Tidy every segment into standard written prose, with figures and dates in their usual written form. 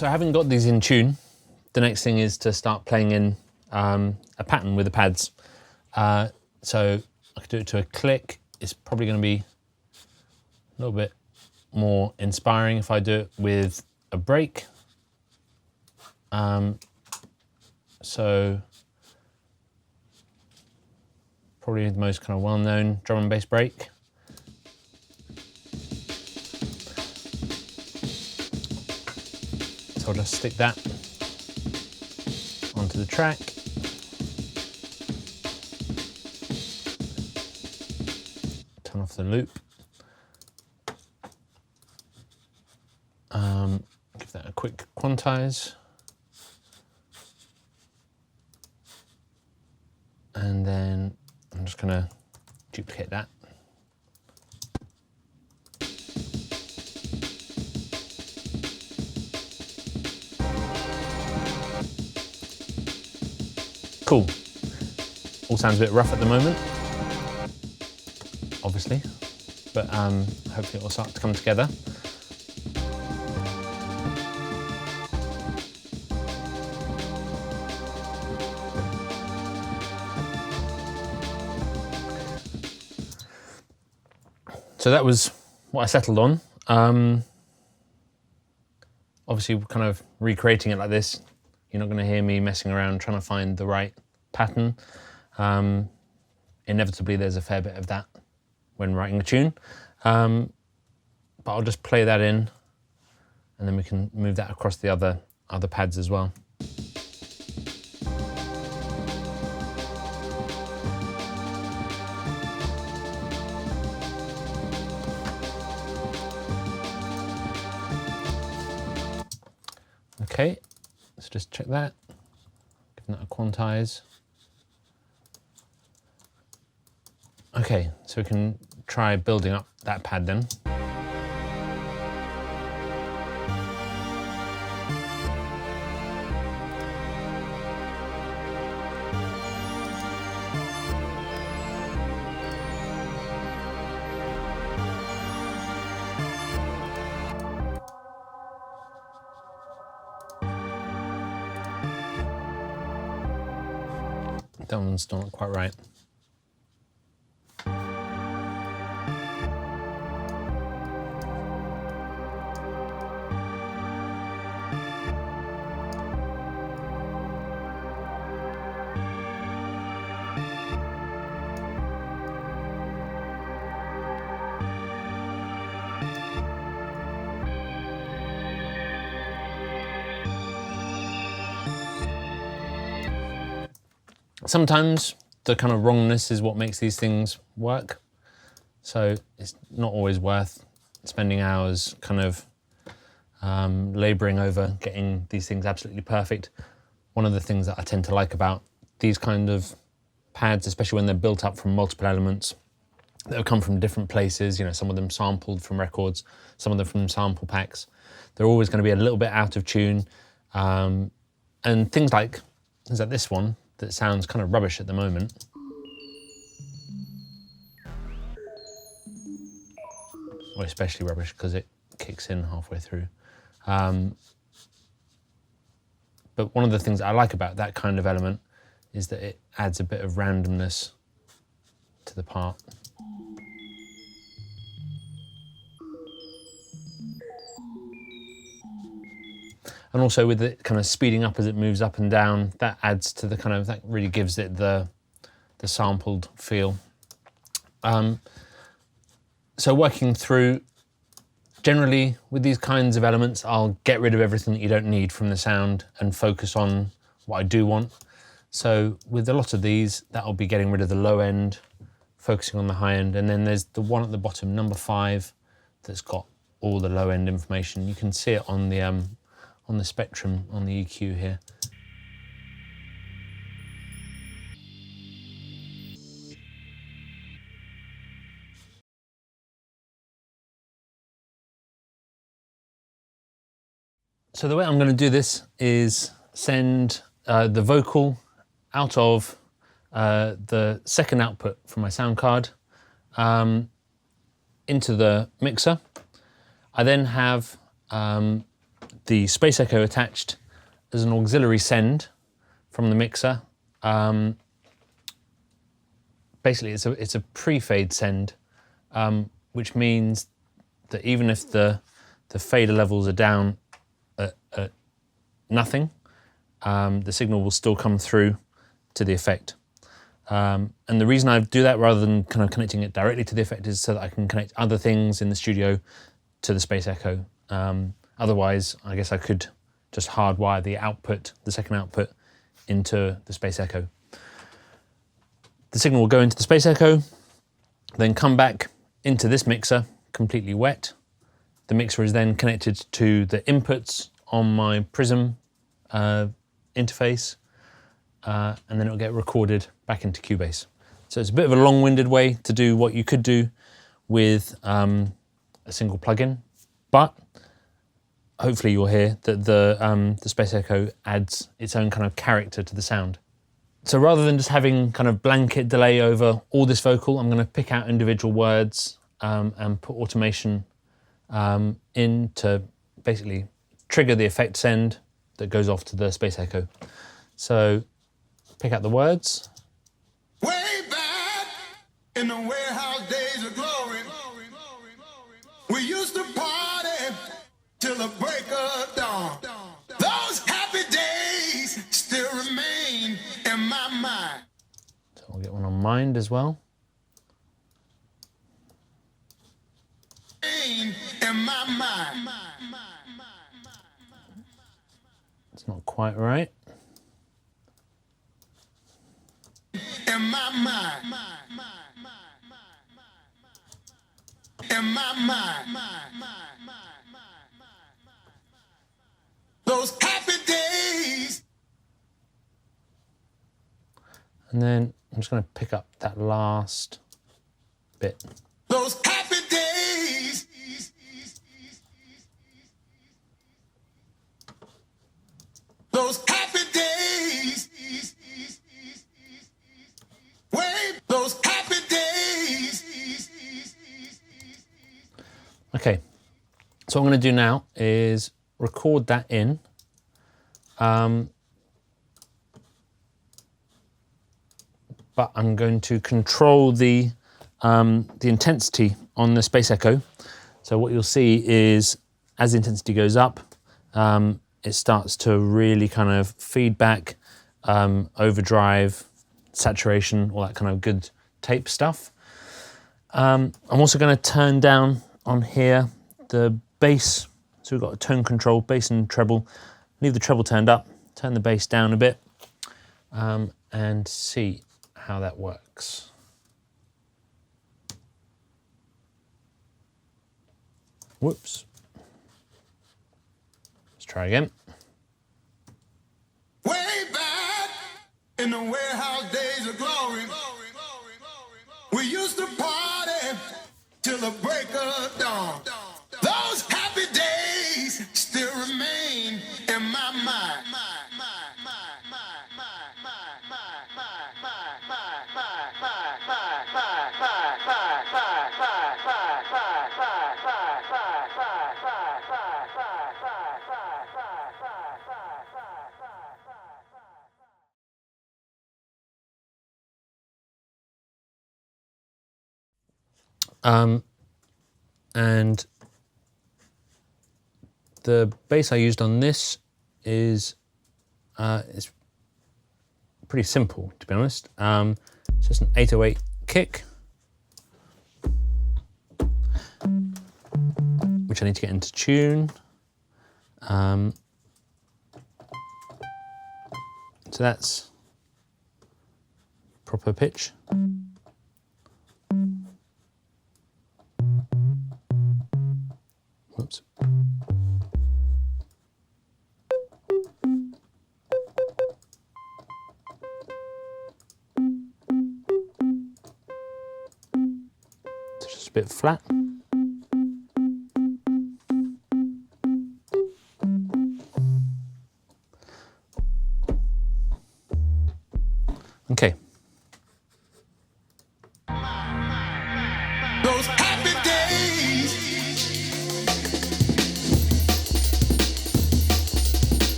So having got these in tune, the next thing is to start playing in a pattern with the pads. So I could do it to a click. It's probably going to be a little bit more inspiring if I do it with a break. So probably the most kind of well-known drum and bass break. So I'll just stick that onto the track. Turn off the loop. Give that a quick quantize. And then I'm just going to duplicate that. Cool. All sounds a bit rough at the moment, obviously, but hopefully it will start to come together. So that was what I settled on. Obviously, kind of recreating it like this, you're not going to hear me messing around trying to find the right pattern. Inevitably, there's a fair bit of that when writing a tune. But I'll just play that in, and then we can move that across the other pads as well. Okay, let's just check that. Give that a quantize. Okay, so we can try building up that pad then. That one's not quite right. Sometimes the kind of wrongness is what makes these things work. So it's not always worth spending hours kind of laboring over getting these things absolutely perfect. One of the things that I tend to like about these kind of pads, especially when they're built up from multiple elements that have come from different places, you know, some of them sampled from records, some of them from sample packs, they're always going to be a little bit out of tune. And things like this one, that sounds kind of rubbish at the moment. Or especially rubbish because it kicks in halfway through. But one of the things I like about that kind of element is that it adds a bit of randomness to the part. And also with it kind of speeding up as it moves up and down, that adds to the kind of, that really gives it the sampled feel. So working through, generally with these kinds of elements, I'll get rid of everything that you don't need from the sound and focus on what I do want. So with a lot of these, that'll be getting rid of the low end, focusing on the high end. And then there's the one at the bottom, number 5, that's got all the low end information. You can see it on the spectrum on the EQ here. So the way I'm going to do this is send the vocal out of the second output from my sound card into the mixer. I then have the space echo attached as an auxiliary send from the mixer. Basically, it's a pre-fade send, which means that even if the fader levels are down at nothing, the signal will still come through to the effect. And the reason I do that rather than kind of connecting it directly to the effect is so that I can connect other things in the studio to the space echo. Otherwise, I guess I could just hardwire the output, the second output, into the space echo. The signal will go into the space echo, then come back into this mixer, completely wet. The mixer is then connected to the inputs on my Prism interface, and then it'll get recorded back into Cubase. So it's a bit of a long-winded way to do what you could do with a single plugin, but hopefully you'll hear that the space echo adds its own kind of character to the sound. So rather than just having kind of blanket delay over all this vocal, I'm going to pick out individual words and put automation in to basically trigger the effect send that goes off to the space echo. So pick out the words. Way back in the warehouse days of glory, we used to party till the break of dawn. Those happy days still remain in my mind. So I'll get one on mind as well. In my mind. It's not quite right. In my mind. In my mind. Those happy days. And then I'm just going to pick up that last bit. Those happy days. Those happy days. Wait, those happy days. Okay, so what I'm going to do now is record that in. But I'm going to control the intensity on the space echo. So what you'll see is as the intensity goes up, it starts to really kind of feedback, overdrive, saturation, all that kind of good tape stuff. I'm also going to turn down on here the bass. So we've got a tone control, bass and treble. Leave the treble turned up, turn the bass down a bit, and see how that works. Whoops. Let's try again. Way back in the warehouse days of glory, we used to party till the break of dawn. Those happy days still remain in my mind. And the bass I used on this is pretty simple, to be honest. It's just an 808 kick, which I need to get into tune. So that's proper pitch. Whoops. It's just a bit flat. Okay. Those happy days.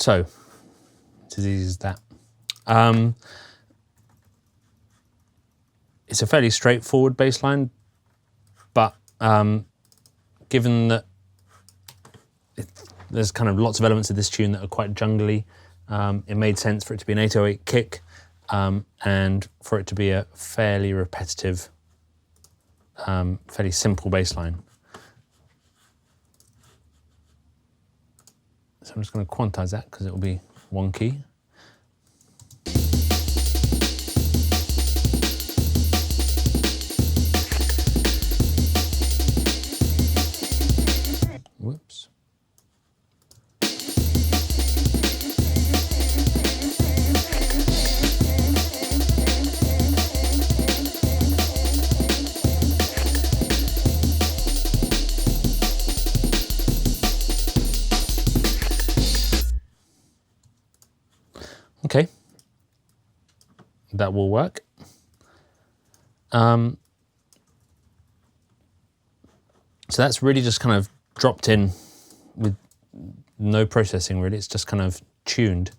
So, it's as easy as that. It's a fairly straightforward bass line, but given that there's kind of lots of elements of this tune that are quite jungly, it made sense for it to be an 808 kick and for it to be a fairly repetitive, fairly simple bass line. So I'm just going to quantize that because it will be one key. Whoops. Okay, that will work. So that's really just kind of dropped in with no processing really, it's just kind of tuned.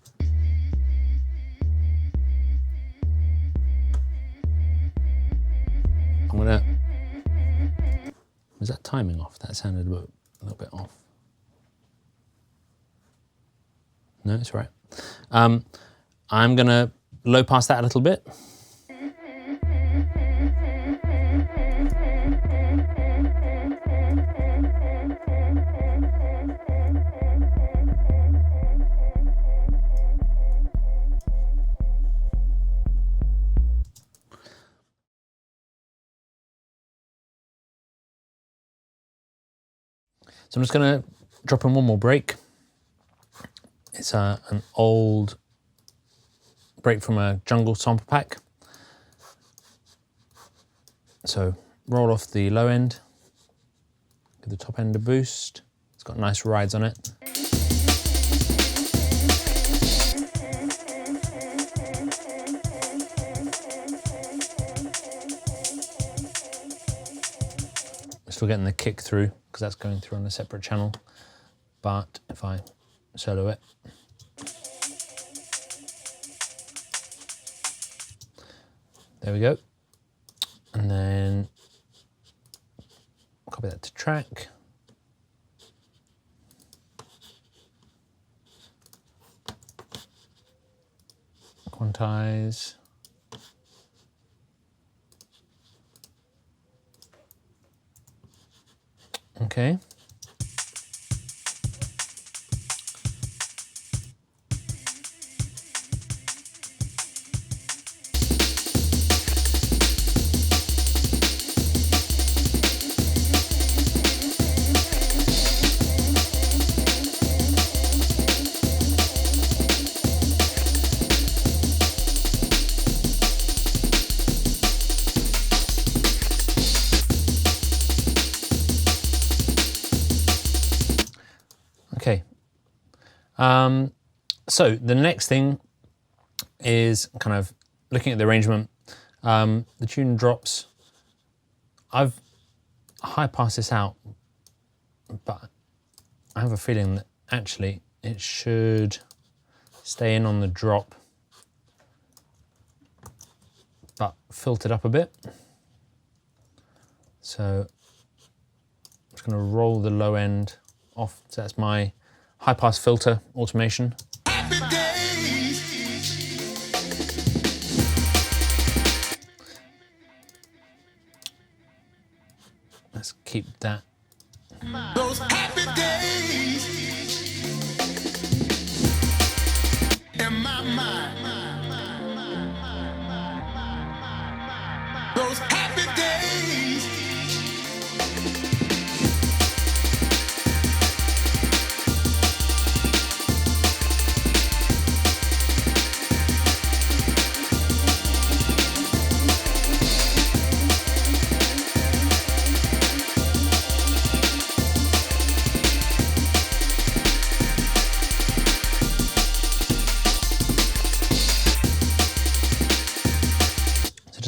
I'm gonna, was that timing off? That sounded a little bit off. No, it's all right. I'm gonna low pass that a little bit. So I'm just gonna drop in one more break. It's an old break from a jungle sample pack. So roll off the low end, give the top end a boost. It's got nice rides on it. We're still getting the kick through because that's going through on a separate channel. But if I solo it, there we go. And then copy that to track. Quantize. Okay. Okay. So the next thing is kind of looking at the arrangement. The tune drops. I've high passed this out, but I have a feeling that actually it should stay in on the drop, but filtered up a bit. So I'm just going to roll the low end off. So that's my high pass filter automation. Let's keep that. Those happy days in my mind. Those happy days.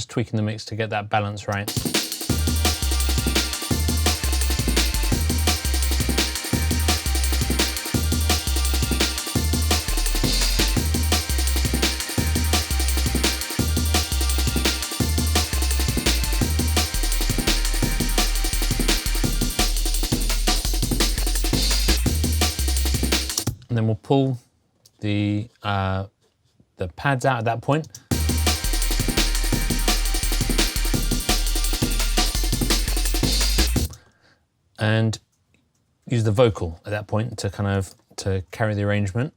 Tweaking the mix to get that balance right. then we'll pull the pads out at that point. And use the vocal at that point to carry the arrangement.